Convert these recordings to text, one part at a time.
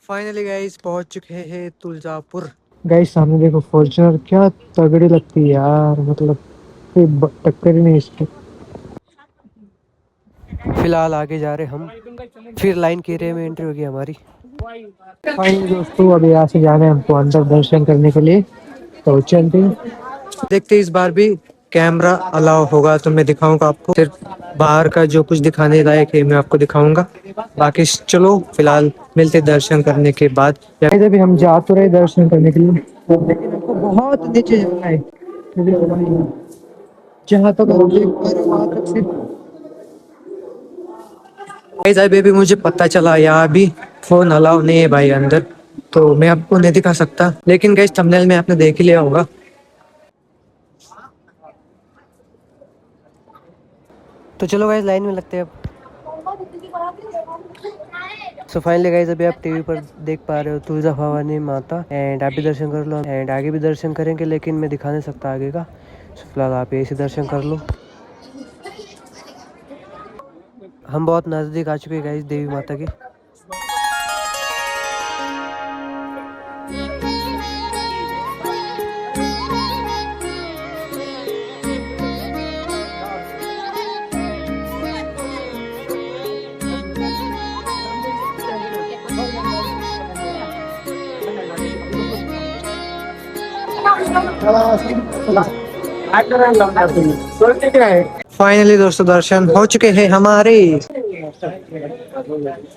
Finally guys पहुंच चुके हैं तुलजापुर। गाइस सामने देखो फॉर्च्यूनर, क्या तगड़ी लगती है यार, मतलब कोई टक्कर ही नहीं इसकी। फिलहाल आगे जा रहे हम, फिर लाइन के एरिया में एंट्री होगी हमारी। फाइनली दोस्तों अभी यहाँ से जाना है हमको अंदर दर्शन करने के लिए, तो चलते हैं। देखते इस बार भी कैमरा अलाउ होगा तो मैं दिखाऊंगा आपको, सिर्फ बाहर का जो कुछ दिखाने लायक है मैं आपको दिखाऊंगा, बाकी चलो फिलहाल मिलते दर्शन करने के बाद। अभी हम जा तो रहे दर्शन करने के लिए, लेकिन हमको बहुत नीचे जाना है, जहाँ तक हम देख पा रहे वहाँ तक सिर्फ। अभी मुझे पता चला यहाँ भी फोन अलाउ नहीं है भाई अंदर, तो मैं आपको नहीं दिखा सकता, लेकिन गाइस थंबनेल में आपने देख ही लिया होगा। तो चलो गाइस लाइन में लगते हैं अब। सो फाइनली गाइस अभी आप टीवी पर देख पा रहे हो तुलजा भवानी माता, एंड आप भी दर्शन कर लो एंड आगे भी दर्शन करेंगे, लेकिन मैं दिखा नहीं सकता आगे का। सो फिलहाल आप यही से दर्शन कर लो। हम बहुत नज़दीक आ चुके हैं गाइस देवी माता के। फाइनली दोस्तों दर्शन हो चुके हैं हमारे।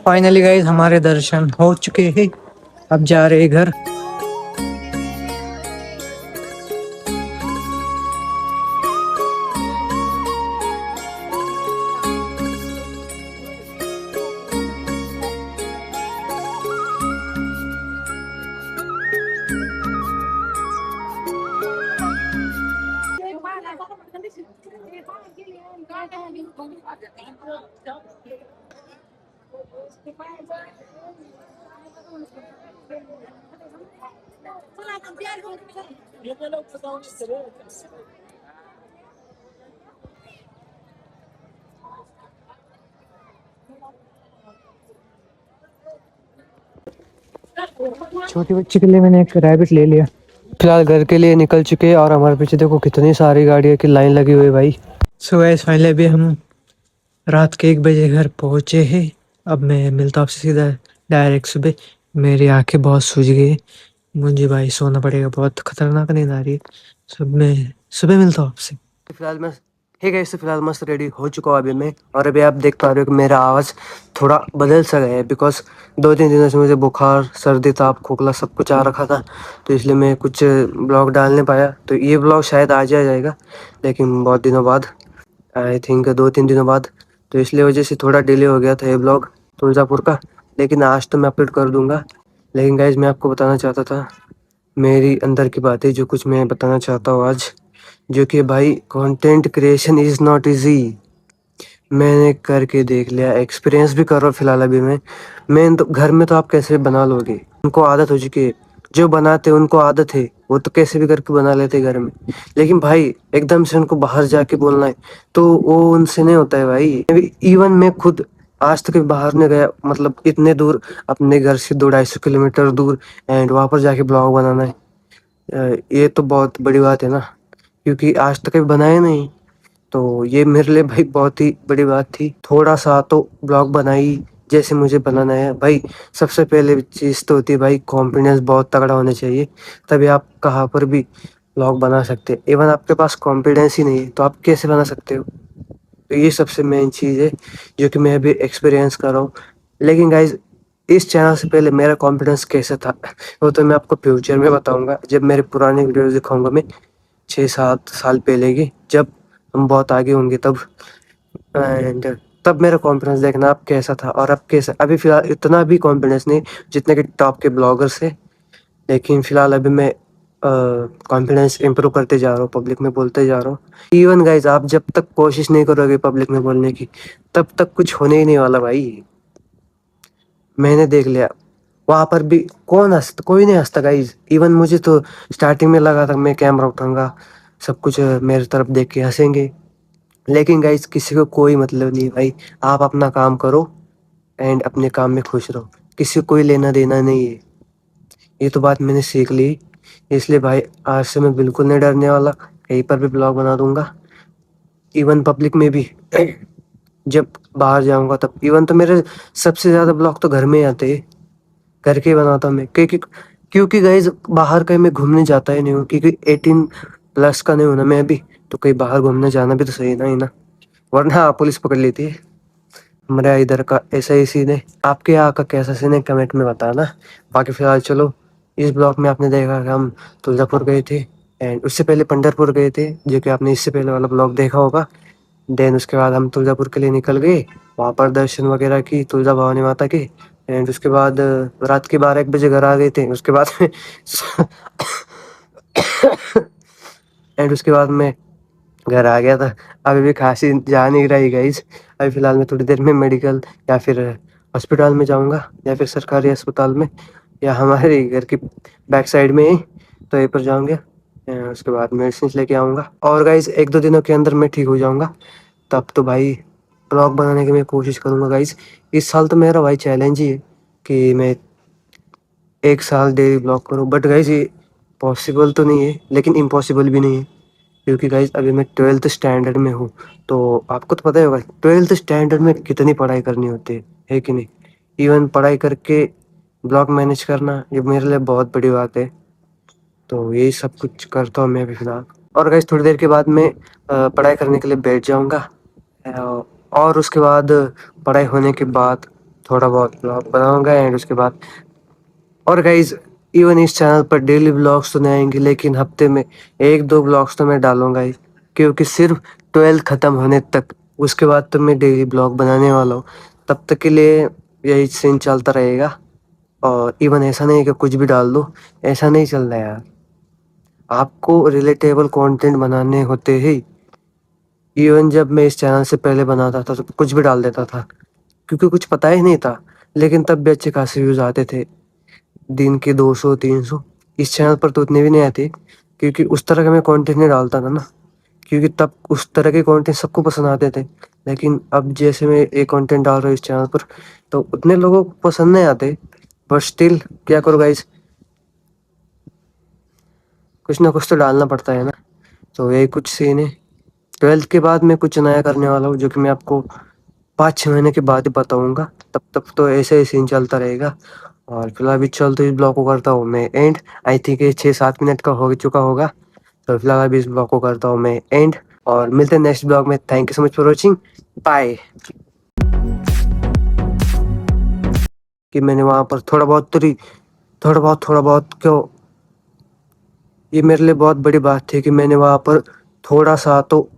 फाइनली गाइस हमारे दर्शन हो चुके हैं, अब जा रहे घर। छोटी बच्ची के लिए मैंने एक रैबिट ले लिया। फिलहाल घर के लिए निकल चुके हैं और हमारे पीछे देखो कितनी सारी गाड़ियों की लाइन लगी हुई है भाई। सो गाइस फाइनली अभी हम रात के 1 बजे घर पहुंचे हैं। अब मैं मिलता हूँ आपसे सीधा डायरेक्ट सुबह। मेरी आंखें बहुत सूज गई, मुझे भाई सोना पड़ेगा, बहुत खतरनाक नींद आ रही है। सब मैं सुबह मिलता हूँ आपसे। फिलहाल मैं फिलहाल मस्त रेडी हो चुका हूँ अभी मैं, और अभी आप देख पा रहे हो कि मेरा आवाज़ थोड़ा बदल सा गया है, बिकॉज 2-3 दिनों से मुझे बुखार, सर्दी, ताप, खोखला सब कुछ आ रखा था, तो इसलिए मैं कुछ ब्लॉग डाल नहीं पाया। तो ये ब्लॉग शायद आज आ जाएगा, लेकिन बहुत दिनों बाद, आई थिंक 2-3 दिनों बाद, तो इसलिए वजह से थोड़ा डिले हो गया था ये ब्लॉग तुलजापुर का। लेकिन आज तो मैं अपलोड कर दूंगा। लेकिन गाइज मैं आपको बताना चाहता था मेरी अंदर की बातें, जो कुछ मैं बताना चाहता हूँ आज, जो कि भाई content creation is not easy. मैंने करके देख लिया, एक्सपीरियंस भी कर रहा हूँ फिलहाल अभी मैं तो घर में तो आप कैसे बना लोगे, उनको आदत हो चुकी है, जो बनाते उनको आदत है, वो तो कैसे भी करके बना लेते घर में। लेकिन भाई एकदम से उनको बाहर जाके बोलना है तो वो उनसे नहीं होता है भाई। इवन मैं खुद आज तक बाहर नहीं गया, मतलब इतने दूर, अपने घर से 200-250 किलोमीटर दूर, एंड वहां पर जाके ब्लॉग बनाना है। ये तो बहुत बड़ी बात है ना, क्योंकि आज तक कभी बनाया नहीं, तो ये मेरे लिए भाई बहुत ही बड़ी बात थी। थोड़ा सा तो ब्लॉग बनाई जैसे मुझे बनाना है भाई। सबसे पहले चीज़ तो होती है भाई कॉन्फिडेंस बहुत तगड़ा होना चाहिए, तभी आप कहाँ पर भी ब्लॉग बना सकते हैं। इवन आपके पास कॉन्फिडेंस ही नहीं है तो आप कैसे बना सकते हो। तो ये सबसे मेन चीज़ है जो कि मैं अभी एक्सपीरियंस कर रहा हूँ। लेकिन गाइज इस चैनल से पहले मेरा कॉन्फिडेंस कैसा था वो तो मैं आपको फ्यूचर में बताऊंगा, जब मेरे पुराने वीडियोस दिखाऊंगा मैं 6-7 साल पहले की, जब हम बहुत आगे होंगे तब। एंड तब मेरा कॉन्फिडेंस देखना अब कैसा था और अब कैसा। अभी फिलहाल इतना भी कॉन्फिडेंस नहीं जितने के टॉप के ब्लॉगर्स है, लेकिन फिलहाल अभी मैं कॉन्फिडेंस इम्प्रूव करते जा रहा हूँ, पब्लिक में बोलते जा रहा हूँ। इवन गाइज आप जब तक कोशिश नहीं करोगे पब्लिक में बोलने की, तब तक कुछ होने ही नहीं वाला भाई। मैंने देख लिया, वहां पर भी कौन हंसता, कोई नहीं हंसता गाइज। इवन मुझे तो स्टार्टिंग में लगा था मैं कैमरा उठाऊंगा, सब कुछ मेरी तरफ देख के हंसेंगे, लेकिन गाइज किसी को कोई मतलब नहीं है भाई। आप अपना काम करो एंड अपने काम में खुश रहो, किसी को कोई लेना देना नहीं है। ये तो बात मैंने सीख ली, इसलिए भाई आज से मैं बिल्कुल नहीं डरने वाला। कहीं पर भी ब्लॉग बना दूंगा, इवन पब्लिक में भी। जब बाहर जाऊंगा तब इवन तो मेरे सबसे ज्यादा ब्लॉग तो घर में ही आते हैं, घर के ही बनाता हूँ मैं, क्योंकि क्योंकि गाइज बाहर कहीं मैं घूमने जाता ही नहीं हूँ, क्योंकि 18+ का नहीं हूं ना मैं अभी। तो कहीं बाहर घूमने जाना भी तो सही ना ही ना, वरना पुलिस पकड़ लेती है। हमारे यहाँ इधर का ऐसा ही सीन है। आपके यहाँ का कैसा सीन है कमेंट में बताना। बाकी फिलहाल चलो, इस ब्लॉग में आपने देखा कि हम तुलजापुर गए थे एंड उससे पहले पंढरपुर गए थे, जो कि आपने इससे पहले वाला ब्लॉग देखा होगा। देन उसके बाद हम तुलजापुर के लिए निकल गए, वहाँ पर दर्शन वगैरह की तुलजा भवानी माता के। एंड उसके बाद रात के 12-1 बजे घर आ गए थे। उसके बाद में एंड उसके बाद में घर आ गया था। अभी भी खांसी जा नहीं रही गाइस। अभी फिलहाल मैं थोड़ी देर में मेडिकल या फिर हॉस्पिटल में जाऊंगा, या फिर सरकारी अस्पताल में, या हमारे घर की बैक साइड में ही, तो यहीं पर जाऊंगे। उसके बाद मेडिसिन लेके आऊँगा और गाइस 1-2 दिनों के अंदर मैं ठीक हो जाऊंगा। तब तो भाई ब्लॉग बनाने की मैं कोशिश करूंगा गाइस। इस साल तो मेरा भाई चैलेंज ही है कि मैं 1 साल डेली ब्लॉग करूँ, बट गाइस ये पॉसिबल तो नहीं है, लेकिन इम्पॉसिबल भी नहीं है, क्योंकि गाइस अभी मैं 12th स्टैंडर्ड में हूँ। तो आपको तो पता ही होगा 12th स्टैंडर्ड में कितनी पढ़ाई करनी होती है कि नहीं। इवन पढ़ाई करके ब्लॉग मैनेज करना ये मेरे लिए बहुत बड़ी बात है। तो यही सब कुछ करता हूँ मैं अभी फिलहाल। और गाइस थोड़ी देर के बाद मैं पढ़ाई करने के लिए बैठ जाऊँगा। अ, और उसके बाद पढ़ाई होने के बाद थोड़ा बहुत ब्लॉग बनाऊँगा एंड उसके बाद। और गाइज इवन इस चैनल पर डेली ब्लॉग्स तो नहीं आएंगे, लेकिन हफ्ते में 1-2 ब्लॉग्स तो मैं डालूंगा ही, क्योंकि सिर्फ 12th खत्म होने तक, उसके बाद तो मैं डेली ब्लॉग बनाने वाला हूँ। तब तक के लिए यही सीन चलता रहेगा। और इवन ऐसा नहीं है कि कुछ भी डाल दो, ऐसा नहीं चल रहा यार। आपको रिलेटेबल कंटेंट बनाने होते हैं। इवन जब मैं इस चैनल से पहले बनाता था तो कुछ भी डाल देता था, क्योंकि कुछ पता ही नहीं था, लेकिन तब भी अच्छे खासे व्यूज आते थे, दिन के 200-300। इस चैनल पर तो उतने भी नहीं आते, क्योंकि उस तरह का मैं कंटेंट नहीं डालता था ना, क्योंकि तब उस तरह के कंटेंट सबको पसंद आते थे। लेकिन अब जैसे मैं एक कंटेंट डाल रहा हूँ इस चैनल पर, तो उतने लोगों को पसंद नहीं आते, बट स्टिल क्या करो गाइस, कुछ ना कुछ तो डालना पड़ता है ना। तो यही कुछ सीन है। 12th के बाद मैं कुछ नया करने वाला हूँ, जो कि मैं आपको 5-6 महीने के बाद ही बताऊंगा। तब तक तो ऐसे ही सीन चलता रहेगा। और फिलहाल अभी चल तो इस ब्लॉग को करता हूँ मैं एंड। आई थिंक ये 6-7 मिनट का हो चुका होगा। तो फिलहाल अभी इस ब्लॉग को करता हूँ मैं एंड, और मिलते हैं नेक्स्ट ब्लॉग में। Thank you so much for watching, bye. कि मैंने वहाँ पर थोड़ा बहुत क्यों, ये मेरे लिए बहुत बड़ी बात थी कि मैंने वहाँ पर थोड़ा सा तो